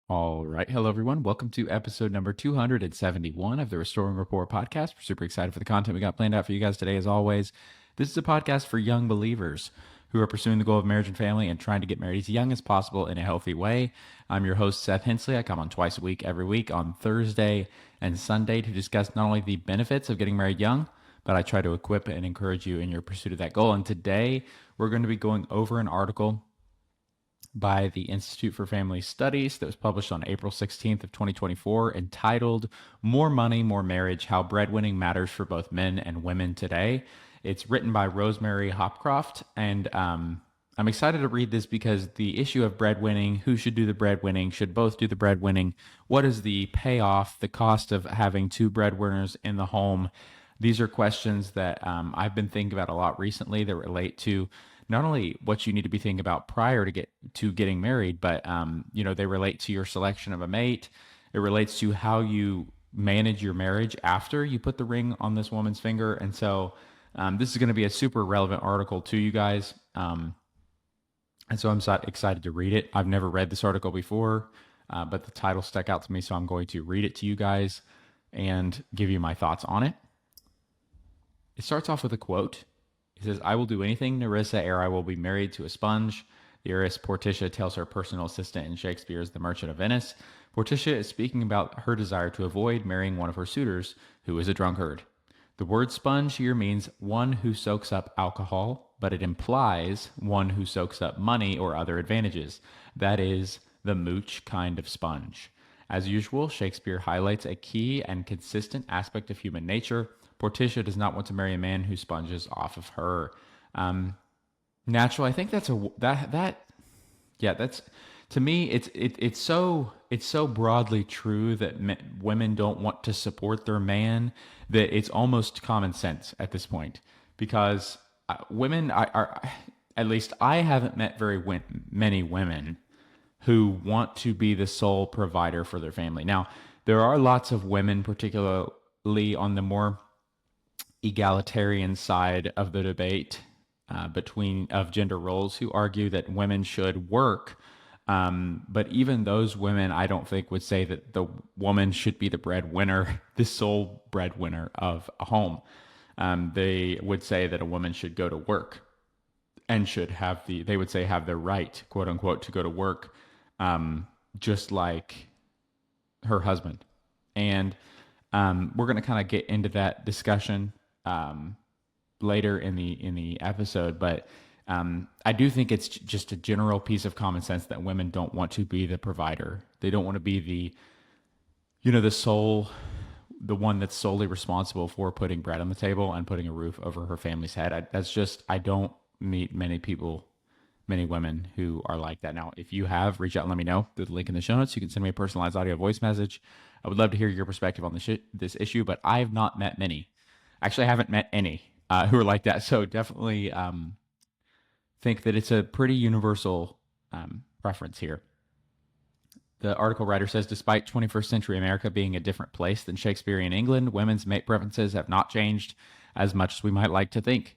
All right. Hello, everyone. Welcome to episode number 271 of the Restoring Rapport podcast. We're super excited for the content we got planned out for you guys today, as always. This is a podcast for young believers who are pursuing the goal of marriage and family and trying to get married as young as possible in a healthy way. I'm your host, Seth Hensley. I come on twice a week, every week on Thursday and Sunday to discuss not only the benefits of getting married young, but I try to equip and encourage you in your pursuit of that goal. And today we're going to be going over an article by the Institute for Family Studies that was published on April 16th of 2024, entitled More Money, More Marriage: How Breadwinning Matters for Both Men and Women Today. It's written by Rosemary Hopcroft, and I'm excited to read this because the issue of breadwinning, who should do the breadwinning, should both do the breadwinning, what is the payoff, the cost of having two breadwinners in the home. These are questions that I've been thinking about a lot recently that relate to not only what you need to be thinking about prior to getting married, but they relate to your selection of a mate. It relates to how you manage your marriage after you put the ring on this woman's finger. And so this is going to be a super relevant article to you guys. And so I'm so excited to read it. I've never read this article before, but the title stuck out to me, so I'm going to read it to you guys and give you my thoughts on it. It starts off with a quote. He says, "I will do anything, Nerissa, ere I will be married to a sponge." The heiress Portia tells her personal assistant in Shakespeare's The Merchant of Venice. Portia is speaking about her desire to avoid marrying one of her suitors, who is a drunkard. The word sponge here means one who soaks up alcohol, but it implies one who soaks up money or other advantages. That is the mooch kind of sponge. As usual, Shakespeare highlights a key and consistent aspect of human nature. Portia does not want to marry a man who sponges off of her. Natural. I think that's that's to me. It's so broadly true that women don't want to support their man that it's almost common sense at this point, because women are, at least I haven't met many women who want to be the sole provider for their family. Now, there are lots of women, particularly on the more egalitarian side of the debate of gender roles, who argue that women should work. But even those women, I don't think, would say that the woman should be the breadwinner, the sole breadwinner of a home. They would say that a woman should go to work and should have have the right, quote unquote, to go to work, just like her husband. And we're going to kind of get into that discussion later in the episode, but I do think it's just a general piece of common sense that women don't want to be the provider. They don't want to be the one that's solely responsible for putting bread on the table and putting a roof over her family's head. I don't meet many women who are like that. Now, if you have, reach out and let me know through the link in the show notes. You can send me a personalized audio voice message. I would love to hear your perspective on this issue, but I've not met many. Actually, I haven't met any who are like that. So definitely think that it's a pretty universal preference here. The article writer says, despite 21st century America being a different place than Shakespearean England, women's mate preferences have not changed as much as we might like to think.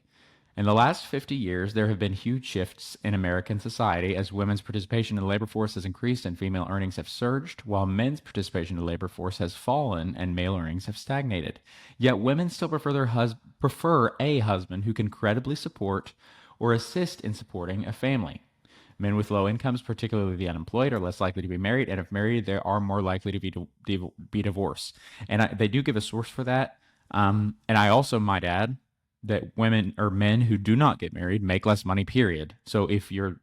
In the last 50 years, there have been huge shifts in American society as women's participation in the labor force has increased and female earnings have surged, while men's participation in the labor force has fallen and male earnings have stagnated. Yet women still prefer a husband who can credibly support or assist in supporting a family. Men with low incomes, particularly the unemployed, are less likely to be married, and if married, they are more likely to be divorced. And they do give a source for that. And I also might add that women or men who do not get married make less money, period. So if you're,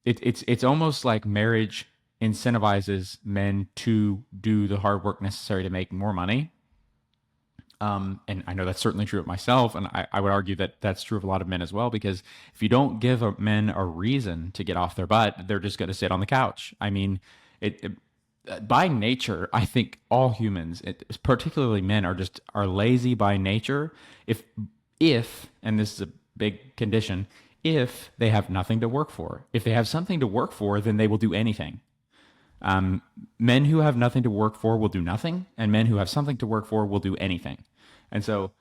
it's almost like marriage incentivizes men to do the hard work necessary to make more money. And I know that's certainly true of myself, and I would argue that that's true of a lot of men as well, because if you don't give men a reason to get off their butt, they're just going to sit on the couch. I mean, by nature, I think all humans, particularly men, are lazy by nature. If, and this is a big condition, if they have nothing to work for. If they have something to work for, then they will do anything. Men who have nothing to work for will do nothing, and men who have something to work for will do anything. And so,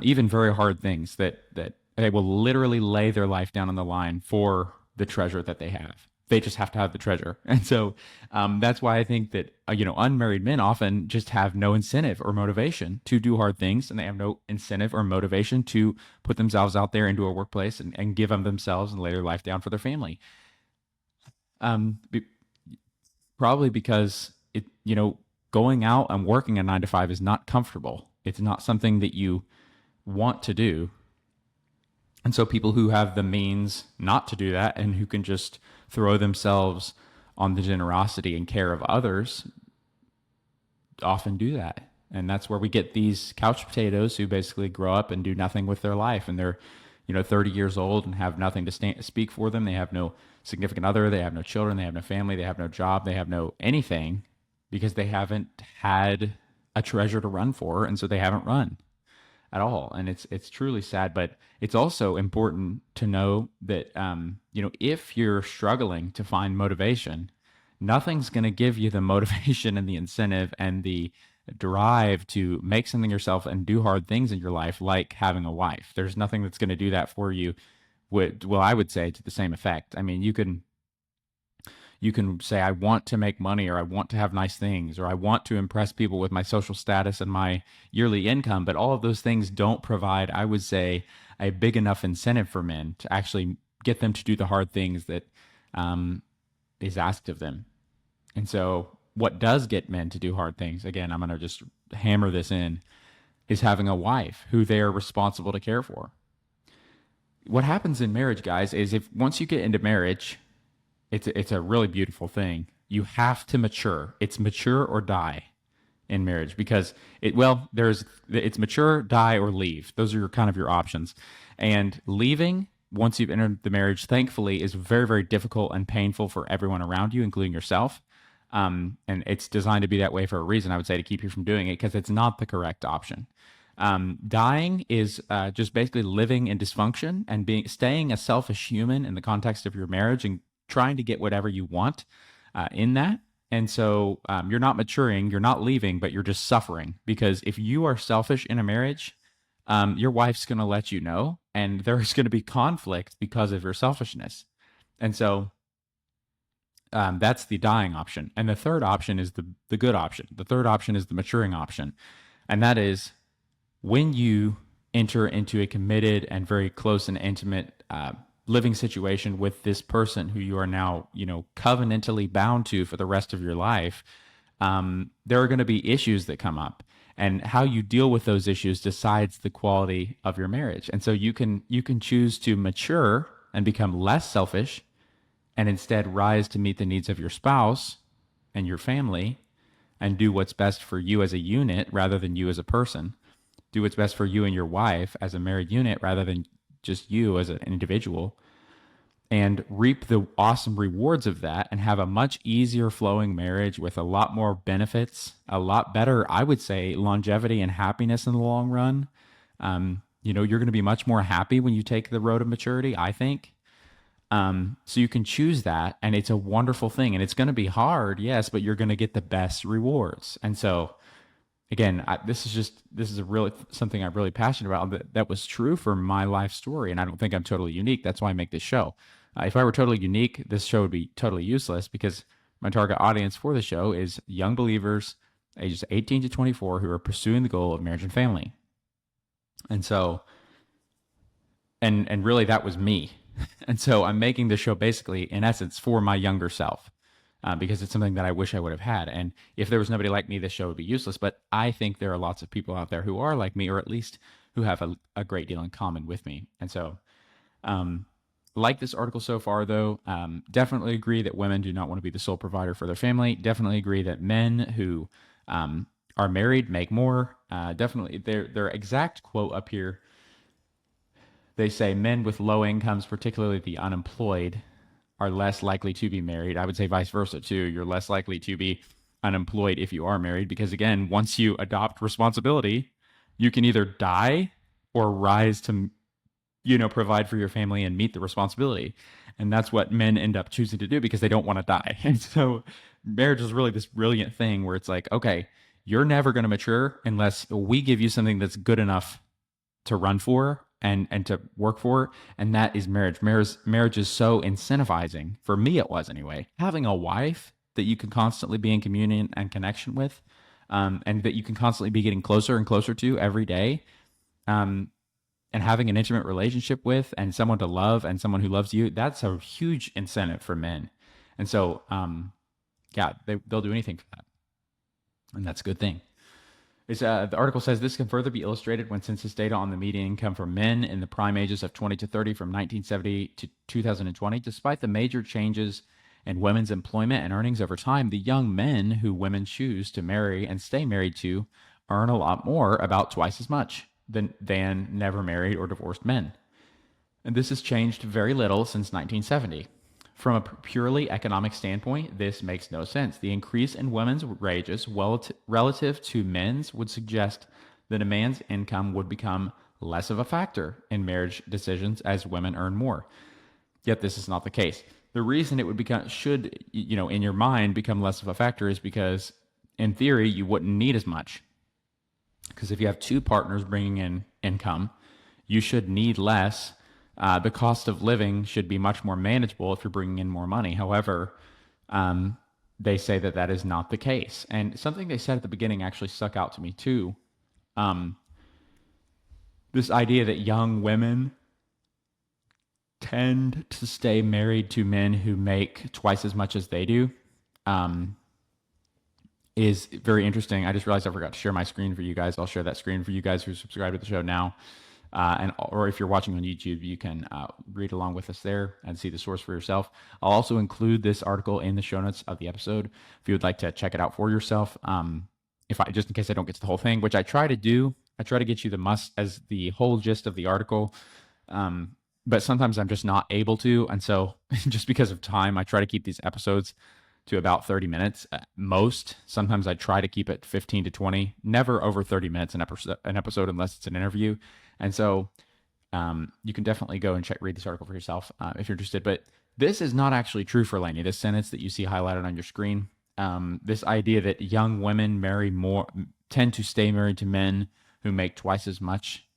even very hard things that they will literally lay their life down on the line for the treasure that they have. They just have to have the treasure. And so that's why I think that, unmarried men often just have no incentive or motivation to do hard things. And they have no incentive or motivation to put themselves out there into a workplace and give them themselves and lay their life down for their family. Be, Probably because going out and working a 9 to 5 is not comfortable. It's not something that you want to do. And so people who have the means not to do that and who can just throw themselves on the generosity and care of others often do that. And that's where we get these couch potatoes who basically grow up and do nothing with their life. And they're, 30 years old and have nothing to speak for them. They have no significant other. They have no children. They have no family. They have no job. They have no anything because they haven't had a treasure to run for. And so they haven't run at all. And it's truly sad, but it's also important to know that, if you're struggling to find motivation, nothing's going to give you the motivation and the incentive and the drive to make something yourself and do hard things in your life, like having a wife. There's nothing that's going to do that for you. Well, I would say to the same effect. I mean, you can say, I want to make money, or I want to have nice things, or I want to impress people with my social status and my yearly income. But all of those things don't provide, I would say, a big enough incentive for men to actually get them to do the hard things that is asked of them. And so what does get men to do hard things, again, I'm going to just hammer this in, is having a wife who they are responsible to care for. What happens in marriage, guys, is if once you get into marriage, it's a really beautiful thing. You have to mature. It's mature or die in marriage, because it's mature, die, or leave. Those are your options. And leaving once you've entered the marriage, thankfully, is very, very difficult and painful for everyone around you, including yourself. And it's designed to be that way for a reason, I would say, to keep you from doing it, because it's not the correct option. Dying is just basically living in dysfunction and staying a selfish human in the context of your marriage and trying to get whatever you want in that. And so you're not maturing, you're not leaving, but you're just suffering, because if you are selfish in a marriage, your wife's going to let you know, and there's going to be conflict because of your selfishness. And so that's the dying option. And the third option is the good option. The third option is the maturing option. And that is when you enter into a committed and very close and intimate living situation with this person who you are now, covenantally bound to for the rest of your life, there are going to be issues that come up. And how you deal with those issues decides the quality of your marriage. And so you can choose to mature and become less selfish and instead rise to meet the needs of your spouse and your family and do what's best for you as a unit rather than you as a person. Do what's best for you and your wife as a married unit rather than just you as an individual, and reap the awesome rewards of that and have a much easier flowing marriage with a lot more benefits, a lot better, I would say, longevity and happiness in the long run. You're going to be much more happy when you take the road of maturity, I think. So you can choose that, and it's a wonderful thing, and it's going to be hard, yes, but you're going to get the best rewards. And so, again, this is a really something I'm really passionate about. That was true for my life story, and I don't think I'm totally unique. That's why I make this show. If I were totally unique, this show would be totally useless, because my target audience for the show is young believers ages 18 to 24 who are pursuing the goal of marriage and family. And so, and really that was me. And so I'm making this show basically, in essence, for my younger self, because it's something that I wish I would have had. And if there was nobody like me, this show would be useless. But I think there are lots of people out there who are like me, or at least who have a great deal in common with me. And so, like this article so far, though, definitely agree that women do not want to be the sole provider for their family. Definitely agree that men who are married make more. Definitely, their exact quote up here, they say men with low incomes, particularly the unemployed, are less likely to be married. I would say vice versa too. You're less likely to be unemployed if you are married, because again, once you adopt responsibility, you can either die or rise to, provide for your family and meet the responsibility. And that's what men end up choosing to do because they don't want to die. And so marriage is really this brilliant thing where it's like, okay, you're never going to mature unless we give you something that's good enough to run for, and to work for, and that is marriage. Marriage is so incentivizing. For me, it was anyway. Having a wife that you can constantly be in communion and connection with, and that you can constantly be getting closer and closer to every day, um, and having an intimate relationship with, and someone to love, and someone who loves you, that's a huge incentive for men. And so, yeah, they'll do anything for that, and that's a good thing. The article says this can further be illustrated when census data on the median income for men in the prime ages of 20 to 30 from 1970 to 2020. Despite the major changes in women's employment and earnings over time, the young men who women choose to marry and stay married to earn a lot more, about twice as much than never married or divorced men. And this has changed very little since 1970. From a purely economic standpoint, this makes no sense. The increase in women's wages relative to men's would suggest that a man's income would become less of a factor in marriage decisions as women earn more. Yet this is not the case. The reason it would should, in your mind become less of a factor is because in theory, you wouldn't need as much. Because if you have two partners bringing in income, you should need less. The cost of living should be much more manageable if you're bringing in more money. However, they say that is not the case. And something they said at the beginning actually stuck out to me too. This idea that young women tend to stay married to men who make twice as much as they do is very interesting. I just realized I forgot to share my screen for you guys. I'll share that screen for you guys who subscribe to the show now. Or if you're watching on YouTube, you can read along with us there and see the source for yourself. I'll also include this article in the show notes of the episode if you would like to check it out for yourself. Just in case I don't get to the whole thing, which I try to do, I try to get you the whole gist of the article. But sometimes I'm just not able to, and so just because of time, I try to keep these episodes to about 30 minutes at most. Sometimes I try to keep it 15 to 20, never over 30 minutes an episode unless it's an interview. And so you can definitely go and read this article for yourself if you're interested. But this is not actually true for Lainey. This sentence that you see highlighted on your screen, this idea that young women tend to stay married to men who make twice as much.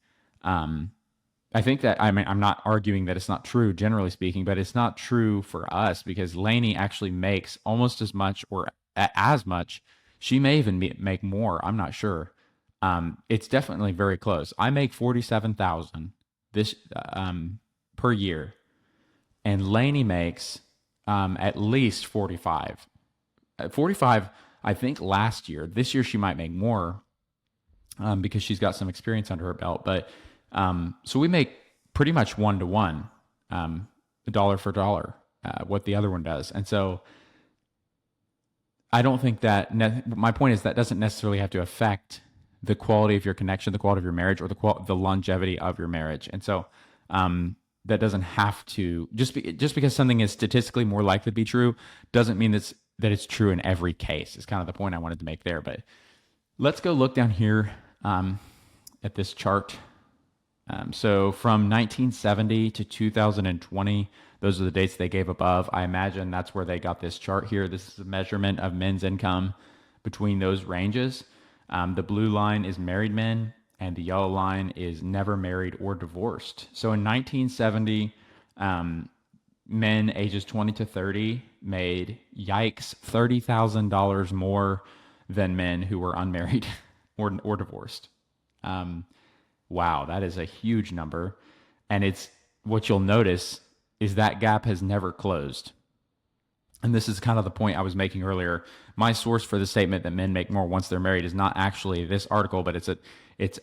I think that, I'm not arguing that it's not true, generally speaking, but it's not true for us because Lainey actually makes almost as much or as much. She may even make more. I'm not sure. It's definitely very close. I make $47,000 this per year, and Lainey makes at least 45. 45, I think last year. This year she might make more because she's got some experience under her belt. But so we make pretty much 1-to-1, dollar for dollar, what the other one does. And so I don't think that my point is that doesn't necessarily have to affect the quality of your connection, the quality of your marriage, or the longevity of your marriage. And so that doesn't have to just because something is statistically more likely to be true doesn't mean that it's true in every case. Is kind of the point I wanted to make there. But let's go look down here at this chart. So from 1970 to 2020, those are the dates they gave above. I imagine that's where they got this chart here. This is a measurement of men's income between those ranges. The blue line is married men, and the yellow line is never married or divorced. So in 1970, men ages 20 to 30 made, yikes, $30,000 more than men who were unmarried or divorced. Wow, that is a huge number. And it's what you'll notice is that gap has never closed. And this is kind of the point I was making earlier. My source for the statement that men make more once they're married is not actually this article, but it's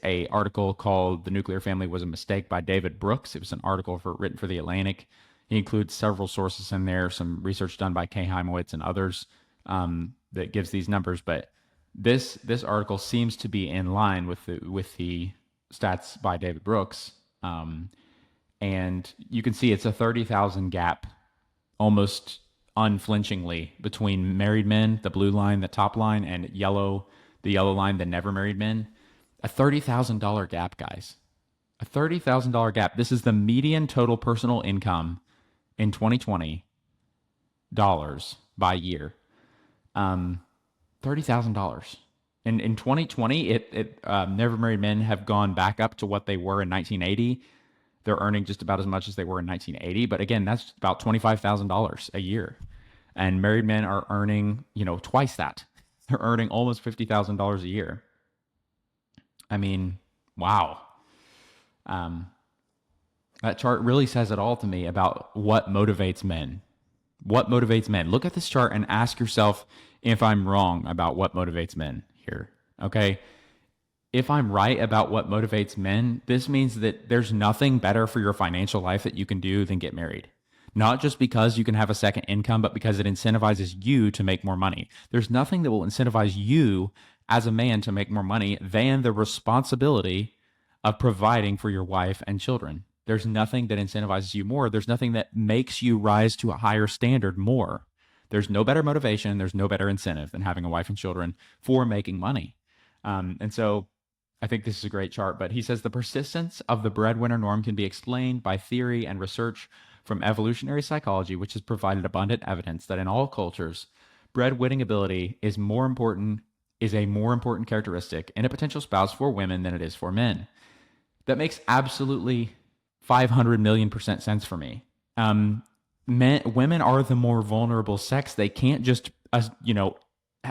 a article called "The Nuclear Family Was a Mistake" by David Brooks. It was an article written for The Atlantic. He includes several sources in there, some research done by Kay Heimowitz and others that gives these numbers. But this article seems to be in line with the stats by David Brooks. And you can see it's a 30,000 gap almost unflinchingly between married men, the blue line, the top line, and the yellow line, the never married men. A $30,000 gap, guys. A $30,000 gap. This is the median total personal income in 2020 dollars by year. $30,000. In 2020, never married men have gone back up to what they were in 1980. they're earning just about as much as they were in 1980. But again, that's about $25,000 a year. And married men are earning, twice that. They're earning almost $50,000 a year. I mean, wow. Um, that chart really says it all to me about what motivates men. What motivates men? Look at this chart and ask yourself if I'm wrong about what motivates men here. Okay. If I'm right about what motivates men, this means that there's nothing better for your financial life that you can do than get married. Not just because you can have a second income, but because it incentivizes you to make more money. There's nothing that will incentivize you as a man to make more money than the responsibility of providing for your wife and children. There's nothing that incentivizes you more. There's nothing that makes you rise to a higher standard more. There's no better motivation. There's no better incentive than having a wife and children for making money. And so I think this is a great chart, but he says the persistence of the breadwinner norm can be explained by theory and research from evolutionary psychology, which has provided abundant evidence that in all cultures, breadwinning ability is a more important characteristic in a potential spouse for women than it is for men. That makes absolutely 500 million% sense for me. Women are the more vulnerable sex. They can't just,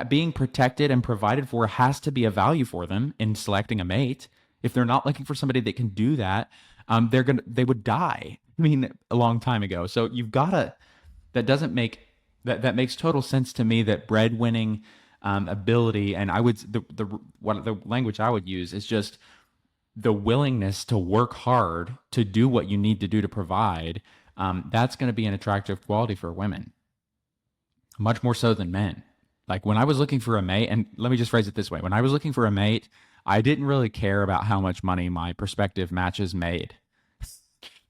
being protected and provided for has to be a value for them in selecting a mate. If they're not looking for somebody that can do that, they would die. I mean, a long time ago. So that makes total sense to me that breadwinning ability, and the language I would use is just the willingness to work hard to do what you need to do to provide. That's going to be an attractive quality for women, much more so than men. Like when I was looking for a mate, and let me just phrase it this way. When I was looking for a mate, I didn't really care about how much money my prospective matches made.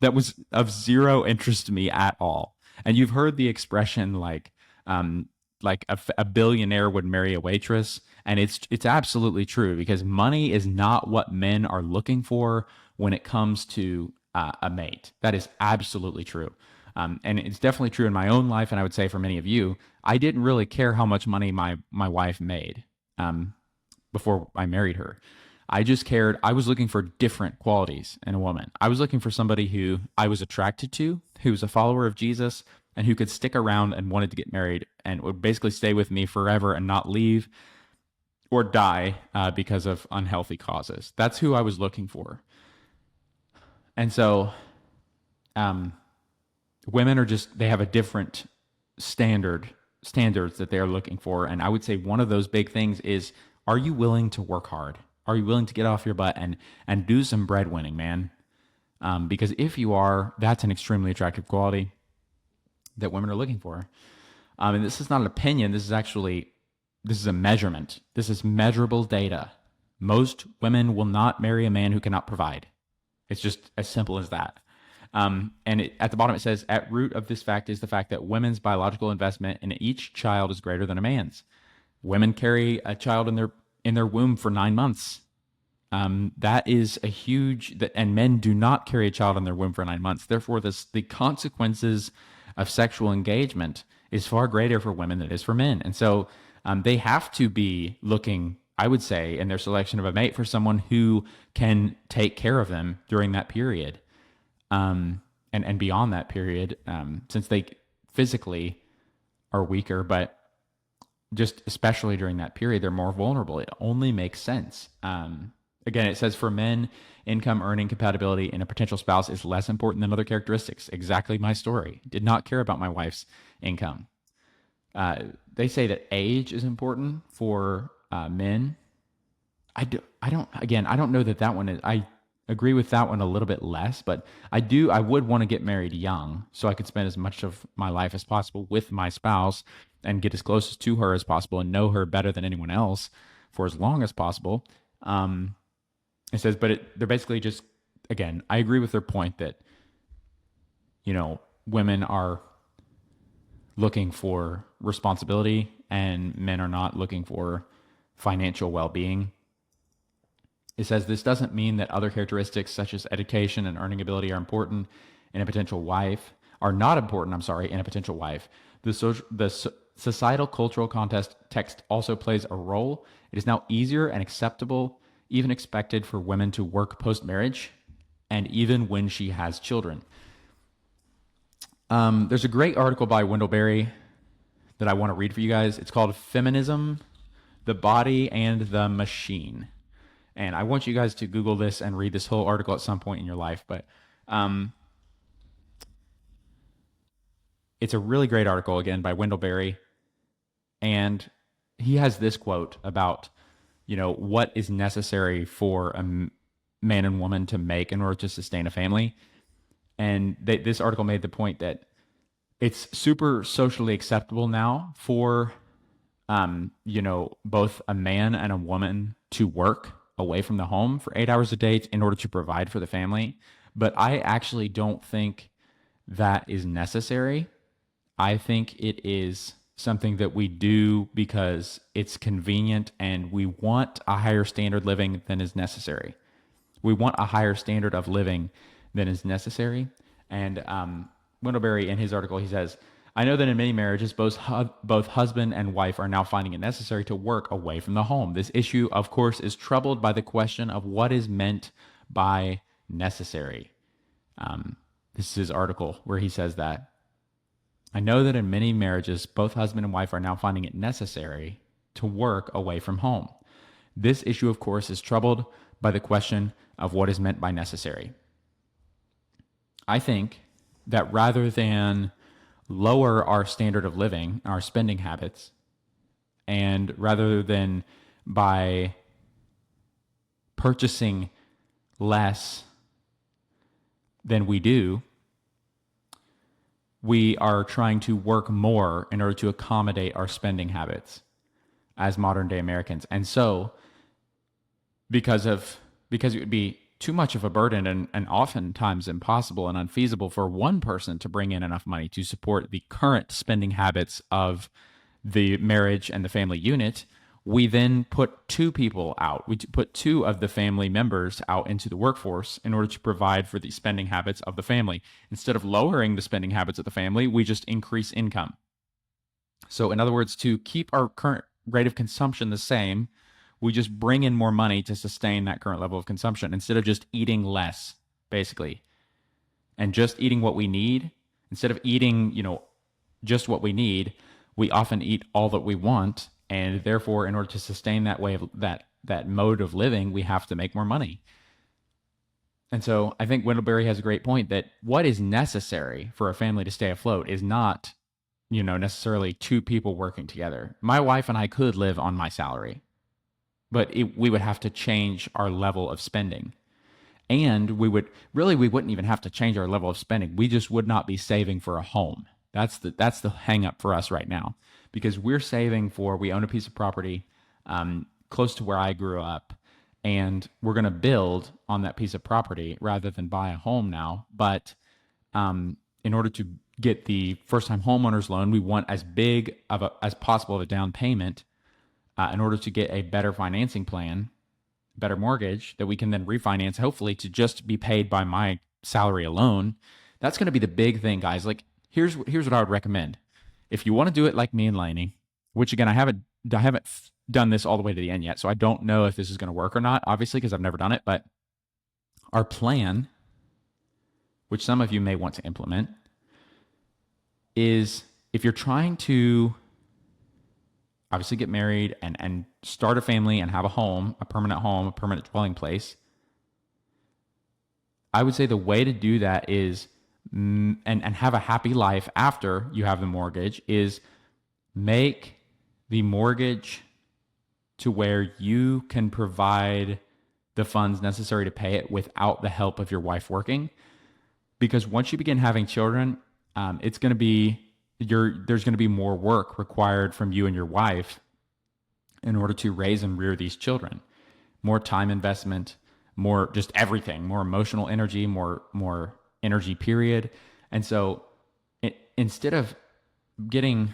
That was of zero interest to me at all. And you've heard the expression like a billionaire would marry a waitress. And it's absolutely true, because money is not what men are looking for when it comes to a mate. That is absolutely true. And it's definitely true in my own life. And I would say for many of you, I didn't really care how much money my wife made before I married her. I just cared. I was looking for different qualities in a woman. I was looking for somebody who I was attracted to, who was a follower of Jesus, and who could stick around and wanted to get married and would basically stay with me forever and not leave or die because of unhealthy causes. That's who I was looking for. And so women they have a different standards that they're looking for. And I would say one of those big things is, are you willing to work hard? Are you willing to get off your butt and do some breadwinning, man? Because if you are, that's an extremely attractive quality that women are looking for. And this is not an opinion. This is a measurement. This is measurable data. Most women will not marry a man who cannot provide. It's just as simple as that. At the bottom, it says, at root of this fact is the fact that women's biological investment in each child is greater than a man's. Women carry a child in their womb for 9 months. That is a huge, and men do not carry a child in their womb for 9 months. Therefore, the consequences of sexual engagement is far greater for women than it is for men. And so they have to be looking, I would say, in their selection of a mate for someone who can take care of them during that period. And beyond that period, since they physically are weaker, but just especially during that period, they're more vulnerable. It only makes sense. Again, it says for men, income earning compatibility in a potential spouse is less important than other characteristics. Exactly my story. Did not care about my wife's income. They say that age is important for men. I don't know that one is, I agree with that one a little bit less, but I would want to get married young so I could spend as much of my life as possible with my spouse and get as close to her as possible and know her better than anyone else for as long as possible. It says, but they're basically just, again, I agree with their point that, women are looking for responsibility and men are not looking for financial well-being. It says this doesn't mean that other characteristics such as education and earning ability are not important in a potential wife. The societal cultural context also plays a role. It is now easier and acceptable, even expected, for women to work post-marriage and even when she has children. There's a great article by Wendell Berry that I want to read for you guys. It's called Feminism, the Body, and the Machine. And I want you guys to Google this and read this whole article at some point in your life. But it's a really great article, again, by Wendell Berry. And he has this quote about, what is necessary for a man and woman to make in order to sustain a family. And this article made the point that it's super socially acceptable now for, both a man and a woman to work away from the home for 8 hours a day in order to provide for the family. But I actually don't think that is necessary. I think it is something that we do because it's convenient and we want a higher standard living than is necessary. We want a higher standard of living than is necessary. And Wendell Berry, in his article, he says, I know that in many marriages, both husband and wife are now finding it necessary to work away from the home. This issue, of course, is troubled by the question of what is meant by necessary. This is his article where he says that. I know that in many marriages, both husband and wife are now finding it necessary to work away from home. This issue, of course, is troubled by the question of what is meant by necessary. I think that rather than lower our standard of living, our spending habits, and rather than by purchasing less than we do, we are trying to work more in order to accommodate our spending habits as modern day Americans. And so, because it would be too much of a burden and oftentimes impossible and unfeasible for one person to bring in enough money to support the current spending habits of the marriage and the family unit, we then put two people out. We put two of the family members out into the workforce in order to provide for the spending habits of the family. Instead of lowering the spending habits of the family, we just increase income. So in other words, to keep our current rate of consumption the same, we just bring in more money to sustain that current level of consumption instead of just eating less, basically. And just eating what we need, instead of eating, just what we need, we often eat all that we want. And therefore, in order to sustain that way of that mode of living, we have to make more money. And so I think Wendell Berry has a great point that what is necessary for a family to stay afloat is not, necessarily two people working together. My wife and I could live on my salary, but we would have to change our level of spending. And we wouldn't even have to change our level of spending. We just would not be saving for a home. That's the hang up for us right now. Because we own a piece of property close to where I grew up, and we're going to build on that piece of property rather than buy a home now. But in order to get the first-time homeowners loan, we want as big as possible of a down payment in order to get a better financing plan, better mortgage that we can then refinance, hopefully to just be paid by my salary alone. That's going to be the big thing, guys. Like, here's what I would recommend. If you want to do it like me and Lainey, which again, I haven't done this all the way to the end yet, so I don't know if this is going to work or not, obviously, because I've never done it. But our plan, which some of you may want to implement, is if you're trying to obviously get married and start a family and have a home, a permanent dwelling place, I would say the way to do that is and have a happy life after you have the mortgage is make the mortgage to where you can provide the funds necessary to pay it without the help of your wife working. Because once you begin having children, there's going to be more work required from you and your wife in order to raise and rear these children. More time investment, more just everything, more emotional energy, more energy, period. And so instead of getting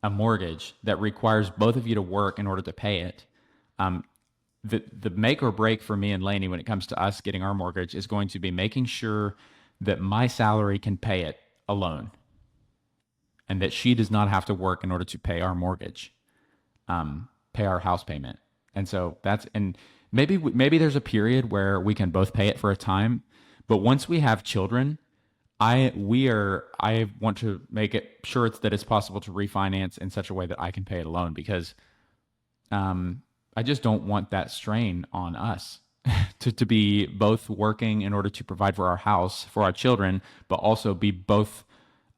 a mortgage that requires both of you to work in order to pay it, the make or break for me and Lainey when it comes to us getting our mortgage is going to be making sure that my salary can pay it alone and that she does not have to work in order to pay our mortgage, pay our house payment. And so and maybe there's a period where we can both pay it for a time, but once we have children, I want to make it sure that it's possible to refinance in such a way that I can pay it alone, because I just don't want that strain on us to be both working in order to provide for our house, for our children, but also be both,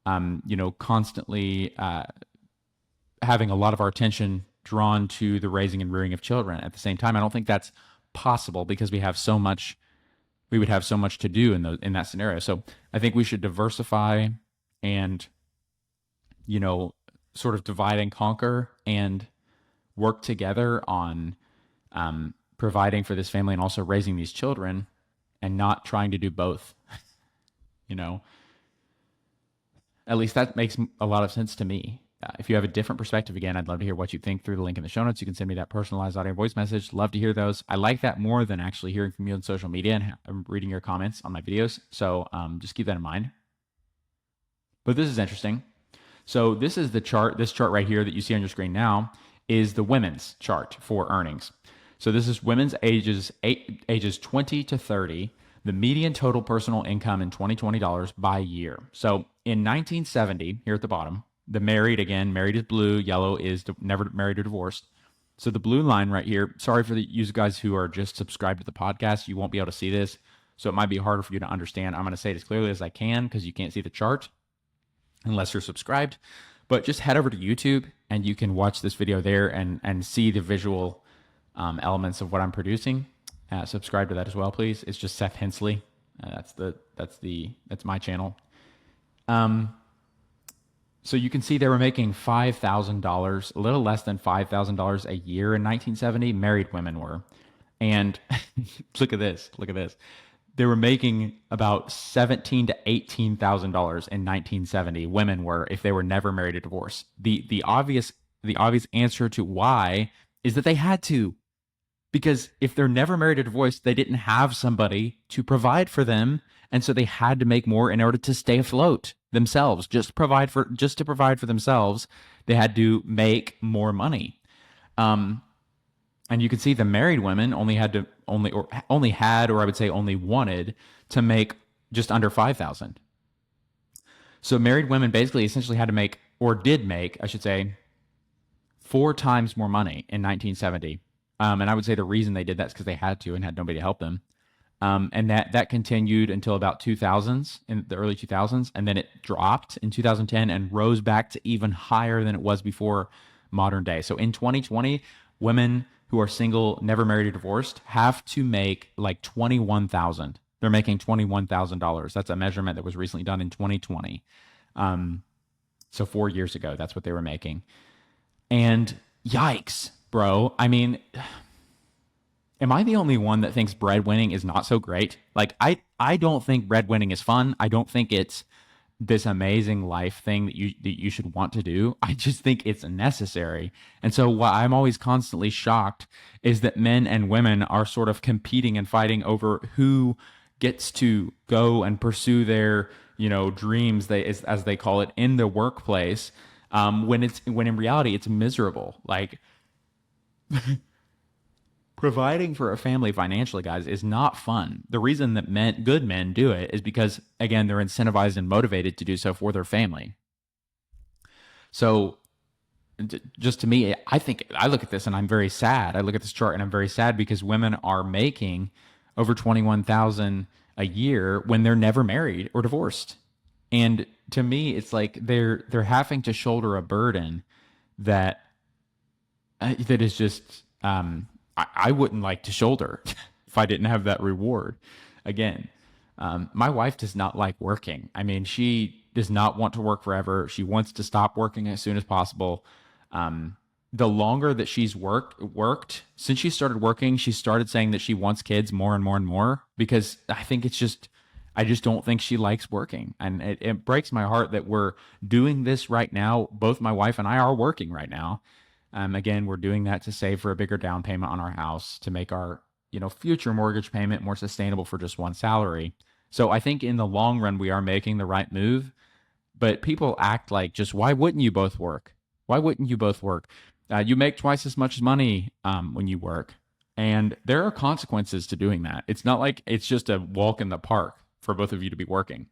constantly having a lot of our attention drawn to the raising and rearing of children at the same time. I don't think that's possible because we would have so much to do in that scenario. So I think we should diversify and, sort of divide and conquer and work together on providing for this family and also raising these children, and not trying to do both. you know, at least that makes a lot of sense to me. If you have a different perspective, again, I'd love to hear what you think through the link in the show notes. You can send me that personalized audio voice message. Love to hear those. I like that more than actually hearing from you on social media and reading your comments on my videos. So just keep that in mind. But this is interesting. So this is the chart. This chart right here that you see on your screen now is the women's chart for earnings. So this is women's ages 20 to 30, the median total personal income in 2020 dollars by year. So in 1970, here at the bottom, the married is blue, yellow is never married or divorced. So the blue line right here, sorry for you guys who are just subscribed to the podcast, you won't be able to see this. So it might be harder for you to understand. I'm going to say it as clearly as I can because you can't see the chart unless you're subscribed. But just head over to YouTube and you can watch this video there and see the visual elements of what I'm producing. Subscribe to that as well, please. It's just Seth Hensley. That's my channel. So you can see they were making $5,000, a little less than $5,000 a year in 1970. Married women were, and look at this. They were making about $17,000 to $18,000 in 1970. Women were, if they were never married or divorced. The obvious answer to why is that they had to. Because if they're never married or divorced, they didn't have somebody to provide for them, and so they had to make more in order to stay afloat themselves. Just to provide for themselves, they had to make more money. And you can see the married women only wanted to make just under 5,000. So married women basically essentially had to make, or did make, I should say, 4 times more money in 1970. And I would say the reason they did that is because they had to and had nobody to help them. And that continued until about 2000s, in the early 2000s, and then it dropped in 2010 and rose back to even higher than it was before modern day. So in 2020, women who are single, never married or divorced, have to make like $21,000. They're making $21,000. That's a measurement that was recently done in 2020. So 4 years ago, that's what they were making. And yikes, bro. I mean, am I the only one that thinks breadwinning is not so great? Like, I don't think breadwinning is fun. I don't think it's this amazing life thing that you should want to do. I just think it's necessary. And so what I'm always constantly shocked is that men and women are sort of competing and fighting over who gets to go and pursue their, dreams, as they call it, in the workplace, when in reality it's miserable. Like, providing for a family financially, guys, is not fun. The reason that good men do it is because, again, they're incentivized and motivated to do so for their family. So just to me, I look at this and I'm very sad. I look at this chart and I'm very sad because women are making over $21,000 a year when they're never married or divorced. And to me, it's like they're having to shoulder a burden that is just, I wouldn't like to shoulder if I didn't have that reward. Again, my wife does not like working. I mean, she does not want to work forever. She wants to stop working as soon as possible. The longer that she's worked, since she started working, she started saying that she wants kids more and more and more, because I just don't think she likes working. And it breaks my heart that we're doing this right now. Both my wife and I are working right now. Again, we're doing that to save for a bigger down payment on our house, to make our, future mortgage payment more sustainable for just one salary. So I think in the long run, we are making the right move, but people act like, just why wouldn't you both work? Why wouldn't you both work? You make twice as much money when you work, and there are consequences to doing that. It's not like it's just a walk in the park for both of you to be working.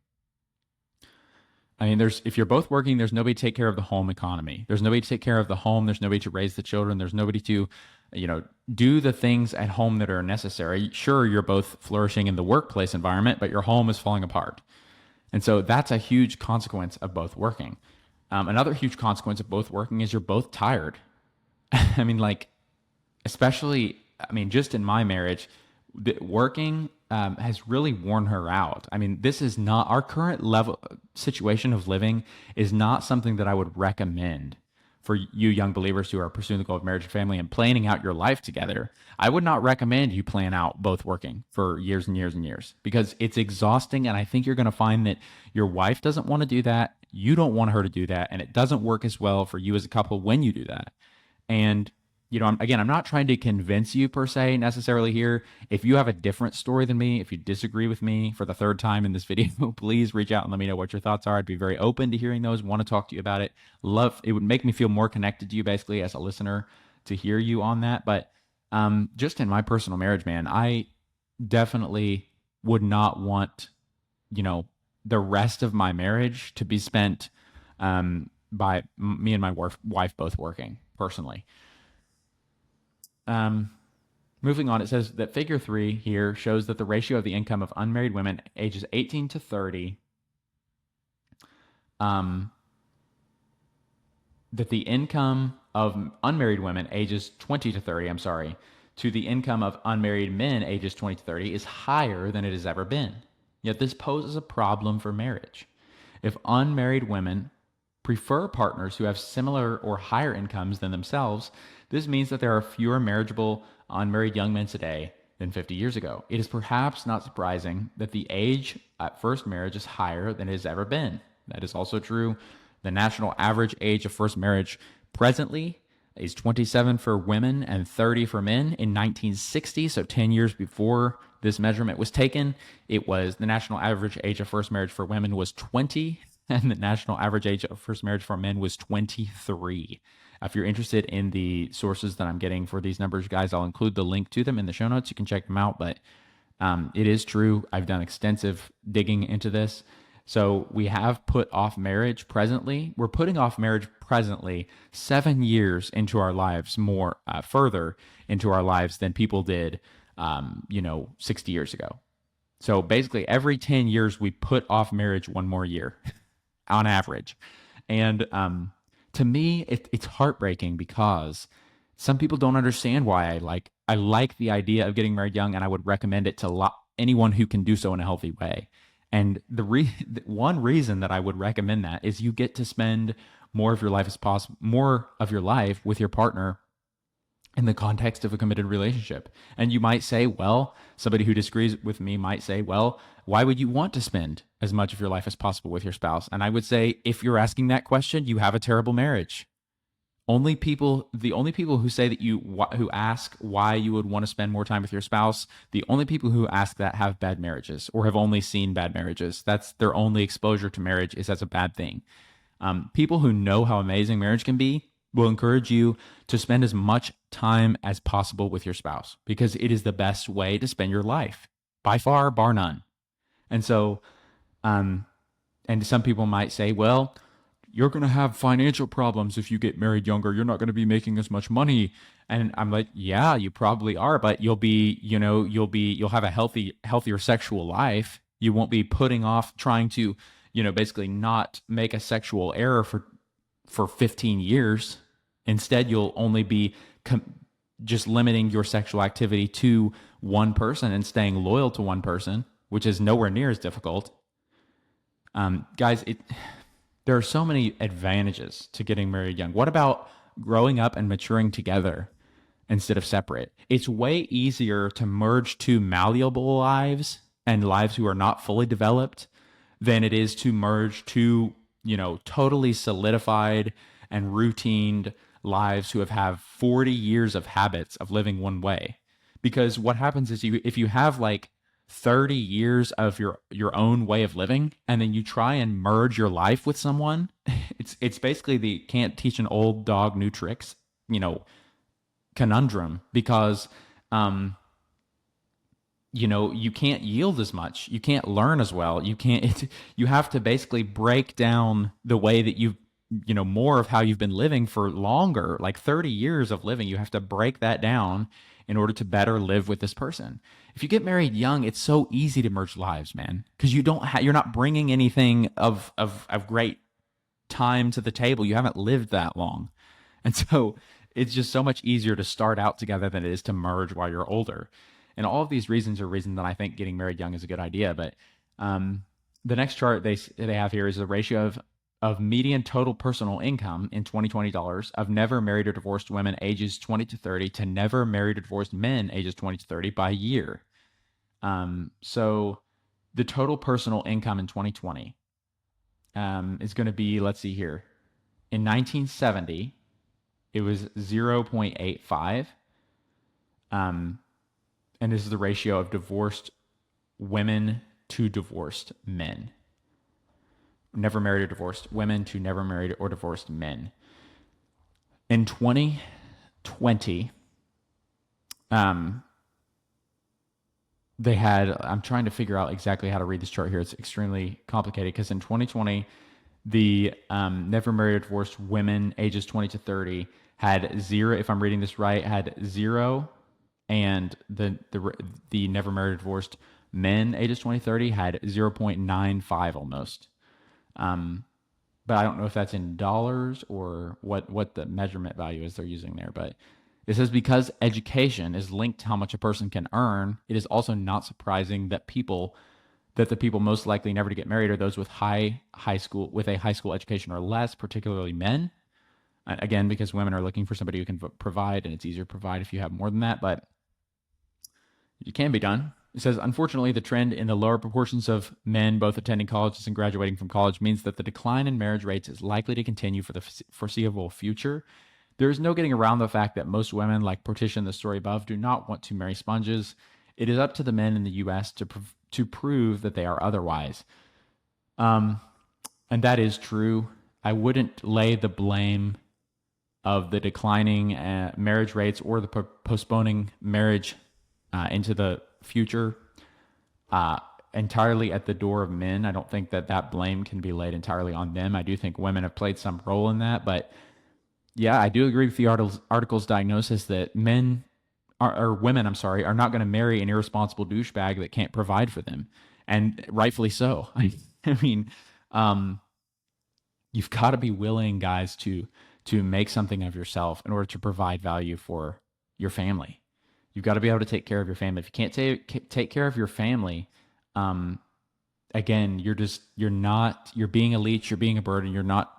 I mean, there's if you're both working, there's nobody to take care of the home economy. There's nobody to take care of the home. There's nobody to raise the children. There's nobody to, you know, do the things at home that are necessary. Sure, you're both flourishing in the workplace environment, but your home is falling apart. And so that's a huge consequence of both working. Another huge consequence of both working is you're both tired. I mean, like, especially, I mean, just in my marriage, working has really worn her out. I mean, this is not our current level situation of living is not something that I would recommend for you young believers who are pursuing the goal of marriage and family and planning out your life together. I would not recommend you plan out both working for years and years and years because it's exhausting. And I think you're going to find that your wife doesn't want to do that. You don't want her to do that. And it doesn't work as well for you as a couple when you do that. And I'm not trying to convince you per se necessarily here. If you have a different story than me, if you disagree with me for the third time in this video, please reach out and let me know what your thoughts are. I'd be very open to hearing those, want to talk to you about it. It would make me feel more connected to you basically as a listener to hear you on that. But just in my personal marriage, man, I definitely would not want, the rest of my marriage to be spent by me and my wife both working personally. Moving on, it says that figure 3 here shows that the ratio of the income of unmarried women ages 18 to 30, that the income of unmarried women ages 20 to 30, to the income of unmarried men ages 20 to 30 is higher than it has ever been. Yet this poses a problem for marriage. If unmarried women prefer partners who have similar or higher incomes than themselves, this means that there are fewer marriageable unmarried young men today than 50 years ago. It is perhaps not surprising that the age at first marriage is higher than it has ever been. That is also true. The national average age of first marriage presently is 27 for women and 30 for men. In 1960, so 10 years before this measurement was taken, the national average age of first marriage for women was 20, and the national average age of first marriage for men was 23. If you're interested in the sources that I'm getting for these numbers, guys, I'll include the link to them in the show notes. You can check them out, but it is true. I've done extensive digging into this. So we have put off marriage presently. We're putting off marriage presently 7 years into our lives, more further into our lives than people did, 60 years ago. So basically every 10 years, we put off marriage one more year on average. And to me, it's heartbreaking because some people don't understand why I like the idea of getting married young, and I would recommend it to anyone who can do so in a healthy way. And the one reason that I would recommend that is you get to spend more of your life with your partner in the context of a committed relationship. And you might say, well, somebody who disagrees with me might say, well, why would you want to spend as much of your life as possible with your spouse? And I would say, if you're asking that question, you have a terrible marriage. The only people who say that who ask why you would want to spend more time with your spouse, the only people who ask that have bad marriages or have only seen bad marriages. That's their only exposure to marriage is as a bad thing. People who know how amazing marriage can be will encourage you to spend as much time as possible with your spouse because it is the best way to spend your life, by far, bar none. And so, and some people might say, well, you're going to have financial problems if you get married younger. You're not going to be making as much money. And I'm like, yeah, you probably are, but you'll have a healthier sexual life. You won't be putting off trying to, basically not make a sexual error for 15 years. Instead, you'll only be just limiting your sexual activity to one person and staying loyal to one person, which is nowhere near as difficult. Guys, there are so many advantages to getting married young. What about growing up and maturing together instead of separate? It's way easier to merge two malleable lives and lives who are not fully developed than it is to merge two, totally solidified and routined lives who have 40 years of habits of living one way. Because what happens is if you have 30 years of your own way of living, and then you try and merge your life with someone. It's basically the can't teach an old dog new tricks, you know, conundrum, because um you can't yield as much, you can't learn as well, you have to basically break down the way that more of how you've been living for longer, like 30 years of living. You have to break that down in order to better live with this person. If you get married young, it's so easy to merge lives, man, because you're not bringing anything of great time to the table. You haven't lived that long. And so it's just so much easier to start out together than it is to merge while you're older. And all of these reasons are reasons that I think getting married young is a good idea. But the next chart they have here is the ratio of median total personal income in 2020 dollars of never married or divorced women ages 20 to 30 to never married or divorced men ages 20 to 30 by year. So the total personal income in 2020 is going to be, let's see here. In 1970, it was 0.85. And this is the ratio of divorced women to divorced men. Never married or divorced women to never married or divorced men. In 2020, they had, I'm trying to figure out exactly how to read this chart here. It's extremely complicated because in 2020, the never married or divorced women ages 20 to 30 had zero, if I'm reading this right, had zero, and the never married or divorced men ages 20 to 30 had 0.95 almost. But I don't know if that's in dollars or what the measurement value is they're using there. But it says because education is linked to how much a person can earn, it is also not surprising that the people most likely never to get married are those with a high school education or less, particularly men. Again, because women are looking for somebody who can provide, and it's easier to provide if you have more than that, but it can be done. It says, unfortunately, the trend in the lower proportions of men both attending colleges and graduating from college means that the decline in marriage rates is likely to continue for the foreseeable future. There is no getting around the fact that most women, like Portia in the story above, do not want to marry sponges. It is up to the men in the U.S. to prove that they are otherwise. And that is true. I wouldn't lay the blame of the declining marriage rates or the postponing marriage into the future entirely at the door of men. I don't think that blame can be laid entirely on them. I do think women have played some role in that, but yeah, I do agree with the article's diagnosis that women, are not going to marry an irresponsible douchebag that can't provide for them, and rightfully so. I mean, you've got to be willing, guys, to make something of yourself in order to provide value for your family. You've got to be able to take care of your family. If you can't take care of your family, again, you're being a leech, you're being a burden, you're not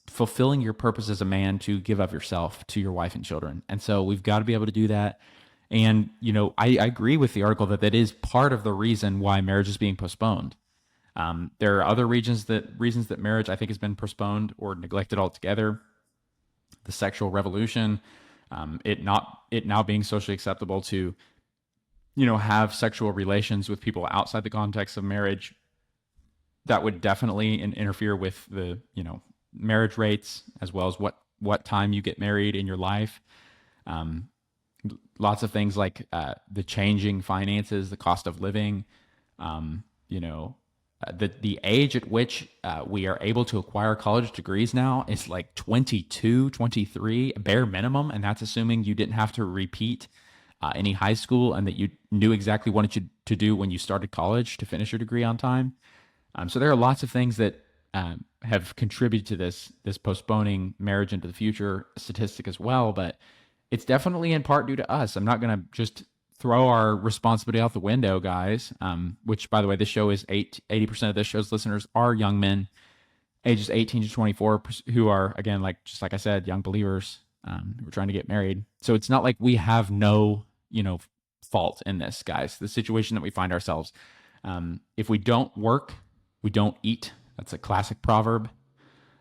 fulfilling your purpose as a man to give of yourself to your wife and children. And so we've got to be able to do that. And, I agree with the article that is part of the reason why marriage is being postponed. There are other reasons that marriage, I think, has been postponed or neglected altogether. The sexual revolution, it now being socially acceptable to, have sexual relations with people outside the context of marriage. That would definitely interfere with the, marriage rates, as well as what time you get married in your life. Lots of things like the changing finances, the cost of living, the age at which we are able to acquire college degrees now is like 22, 23, bare minimum. And that's assuming you didn't have to repeat any high school and that you knew exactly what you to do when you started college to finish your degree on time. So there are lots of things that have contributed to this postponing marriage into the future statistic as well. But it's definitely in part due to us. I'm not going to just throw our responsibility out the window, guys, which, by the way, this show is 80% of this show's listeners are young men ages 18 to 24 who are, again, just like I said, young believers who are trying to get married. So it's not like we have no, fault in this, guys. The situation that we find ourselves. If we don't work, we don't eat. That's a classic proverb.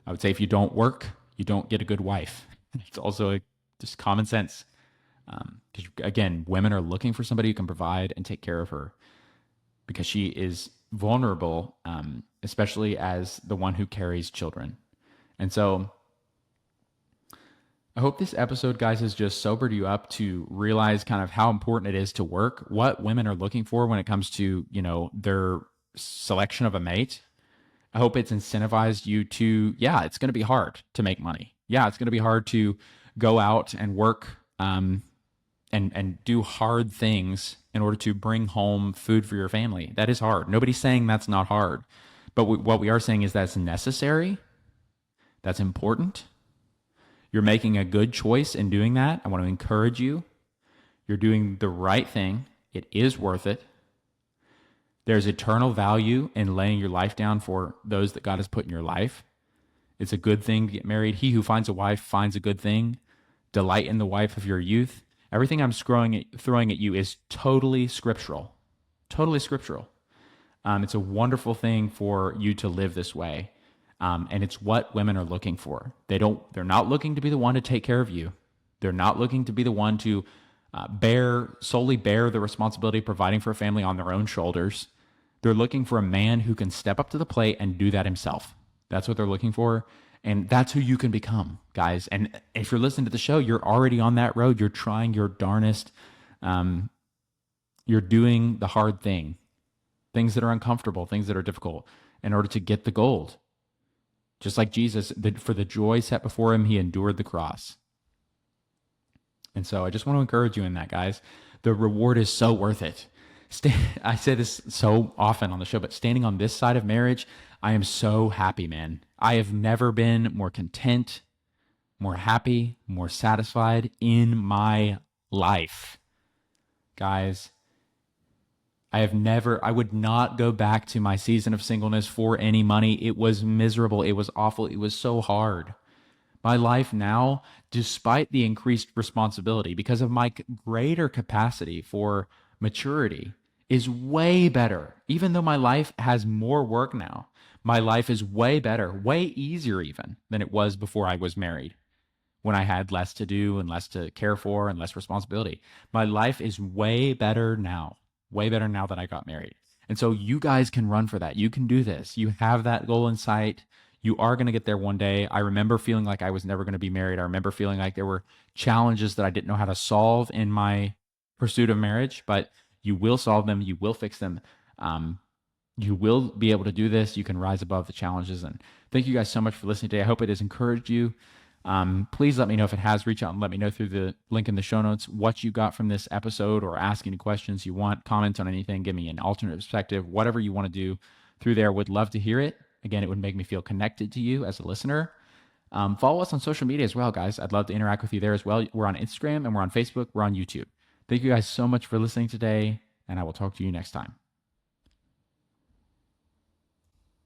I would say if you don't work, you don't get a good wife. It's also just common sense. Because again, women are looking for somebody who can provide and take care of her. because she is vulnerable, especially as the one who carries children. And so I hope this episode, guys, has just sobered you up to realize kind of how important it is to work, what women are looking for when it comes to, their selection of a mate. I hope it's incentivized you to, yeah, it's going to be hard to make money. Yeah, it's going to be hard to go out and work and do hard things in order to bring home food for your family. That is hard. Nobody's saying that's not hard. But what we are saying is that's necessary. That's important. You're making a good choice in doing that. I want to encourage you. You're doing the right thing. It is worth it. There's eternal value in laying your life down for those that God has put in your life. It's a good thing to get married. He who finds a wife finds a good thing. Delight in the wife of your youth. Everything I'm throwing at you is totally scriptural. Totally scriptural. It's a wonderful thing for you to live this way. And it's what women are looking for. They're not looking to be the one to take care of you. They're not looking to be the one to solely bear the responsibility of providing for a family on their own shoulders. They're looking for a man who can step up to the plate and do that himself. That's what they're looking for. And that's who you can become, guys. And if you're listening to the show, you're already on that road. You're trying your darnest. You're doing the hard thing, things that are uncomfortable, things that are difficult in order to get the gold. Just like Jesus, for the joy set before him, he endured the cross. And so I just want to encourage you in that, guys. The reward is so worth it. I say this so often on the show, but standing on this side of marriage, I am so happy, man. I have never been more content, more happy, more satisfied in my life. Guys, I would not go back to my season of singleness for any money. It was miserable. It was awful. It was so hard. My life now, despite the increased responsibility, because of my greater capacity for maturity, is way better. Even though my life has more work now, my life is way better, way easier even than it was before I was married, when I had less to do and less to care for and less responsibility. My life is way better now that I got married. And so you guys can run for that. You can do this. You have that goal in sight. You are going to get there one day. I remember feeling like I was never going to be married. I remember feeling like there were challenges that I didn't know how to solve in my pursuit of marriage, but you will solve them. You will fix them. You will be able to do this. You can rise above the challenges. And thank you guys so much for listening today. I hope it has encouraged you. Please let me know if it has. Reach out and let me know through the link in the show notes what you got from this episode, or ask any questions you want, comment on anything, give me an alternate perspective, whatever you want to do through there. Would love to hear it. Again, it would make me feel connected to you as a listener. Follow us on social media as well, guys. I'd love to interact with you there as well. We're on Instagram and we're on Facebook. We're on YouTube. Thank you guys so much for listening today, and I will talk to you next time.